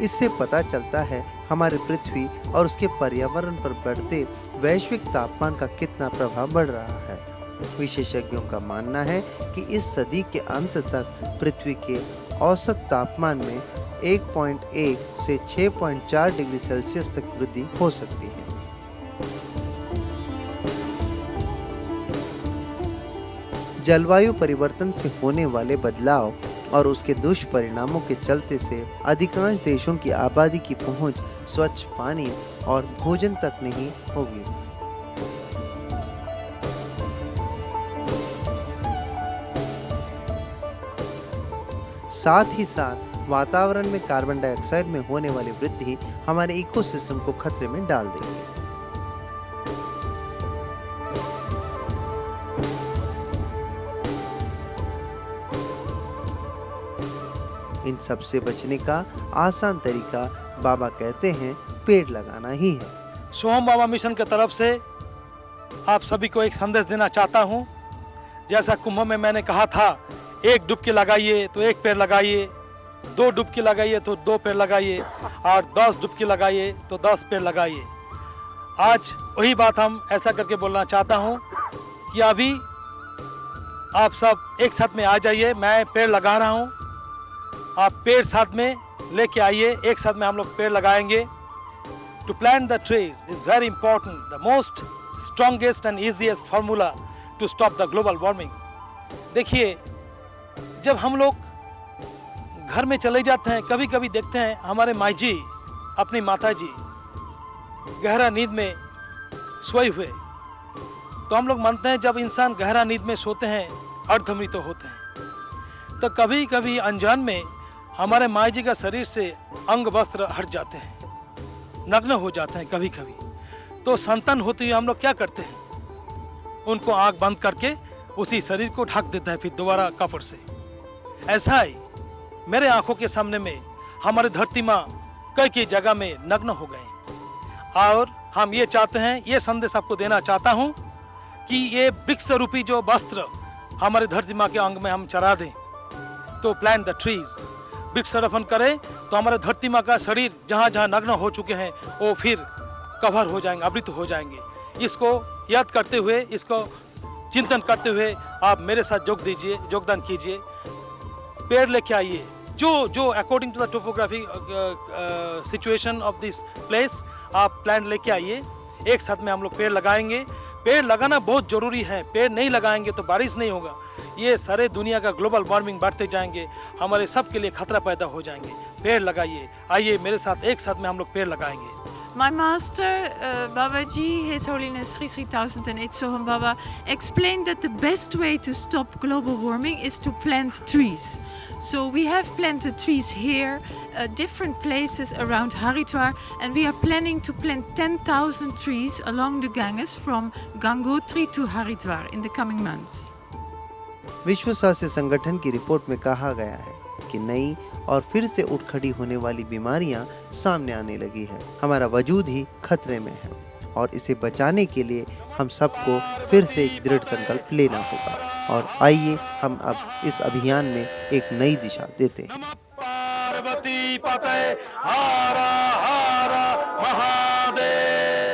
इससे पता चलता है हमारे पृथ्वी और उसके पर्यावरण पर बढ़ते वैश्विक तापमान का कितना प्रभाव बढ़ रहा है। विशेषज्ञों का मानना है कि इस सदी के अंत तक पृथ्वी के औसत तापमान में 1.1 से 6.4 डिग्री सेल्सियस तक वृद्धि हो सकती है। जलवायु परिवर्तन से होने वाले बदलाव और उसके दुष्परिणामों के चलते से अधिकांश देशों की आबादी की पहुंच स्वच्छ पानी और भोजन तक नहीं होगी। साथ ही साथ वातावरण में कार्बन डाइऑक्साइड में होने वाली वृद्धि हमारे इकोसिस्टम को खतरे में डाल देगी। इन सब से बचने का आसान तरीका बाबा कहते हैं पेड़ लगाना ही है। सोहम बाबा मिशन की तरफ से आप सभी को एक संदेश देना चाहता हूं। जैसा कुंभ में मैंने कहा था, एक डुबकी लगाइए तो एक पेड़ लगाइए, 2 डुबकी लगाइए तो 2 पेड़ लगाइए, और 10 डुबकी लगाइए तो 10 पेड़ लगाइए। आज वही बात हम ऐसा करके बोलना चाहता हूं कि अभी आप सब एक साथ में आ जाइए। मैं पेड़ लगा रहा हूं, आप पेड़ साथ में लेके आइए, एक साथ में हम लोग पेड़ लगाएंगे। To plant the trees is very important, the most strongest and easiest formula to stop the global warming. देखिए, जब हम लोग घर में चले जाते हैं, कभी कभी देखते हैं हमारे माई जी अपनी माता जी गहरा नींद में सोए हुए, तो हम लोग मानते हैं जब इंसान गहरा नींद में सोते हैं अर्धमृत होते हैं। तो कभी कभी अनजान में हमारे माई जी का शरीर से अंग वस्त्र हट जाते हैं, नग्न हो जाते हैं कभी कभी। तो संतान होते हुए हम लोग क्या करते हैं, उनको आंख बंद करके उसी शरीर को ढक देता है फिर दोबारा कपड़ से। ऐसा ही मेरे आंखों के सामने में हमारे धरती माँ कई जगह में नग्न हो गए, और हम ये चाहते हैं, ये संदेश आपको देना चाहता हूँ कि ये वृक्ष रूपी जो वस्त्र हमारे धरती माँ के अंग में हम चढ़ा दें। तो प्लांट द ट्रीज, वृक्षारोपण करें तो हमारे धरती माँ का शरीर जहाँ जहाँ नग्न हो चुके हैं वो फिर कवर हो जाएंगे, आवृत हो जाएंगे। इसको याद करते हुए, इसको चिंतन करते हुए आप मेरे साथ योगदान कीजिए। पेड़ लेके आइए, जो according to the topography situation of this place आप प्लांट लेके आइए। एक साथ में हम लोग पेड़ लगाएंगे। पेड़ लगाना बहुत जरूरी है, पेड़ नहीं लगाएंगे तो बारिश नहीं होगा। ये सारे दुनिया का ग्लोबल वार्मिंग बढ़ते जाएंगे, हमारे सब के लिए खतरा पैदा हो जाएंगे। पेड़ लगाइए, आइए मेरे साथ एक साथ में हम लोग पेड़ लगाएंगे। My master, Babaji, His Holiness Sri Sri 1008 Soham Baba, explained that the best way to stop global warming is to plant trees. So we have planted trees here, different places around Haridwar, and we are planning to plant 10,000 trees along the Ganges from Gangotri to Haridwar in the coming months. विश्व स्वास्थ्य संगठन की report में कहा गया है कि नई और फिर से उठ खड़ी होने वाली बीमारियां सामने आने लगी है। हमारा वजूद ही खतरे में है और इसे बचाने के लिए हम सबको फिर से एक दृढ़ संकल्प लेना होगा। और आइए हम अब इस अभियान में एक नई दिशा देते हैं। पार्वती पते हर हर महादेव।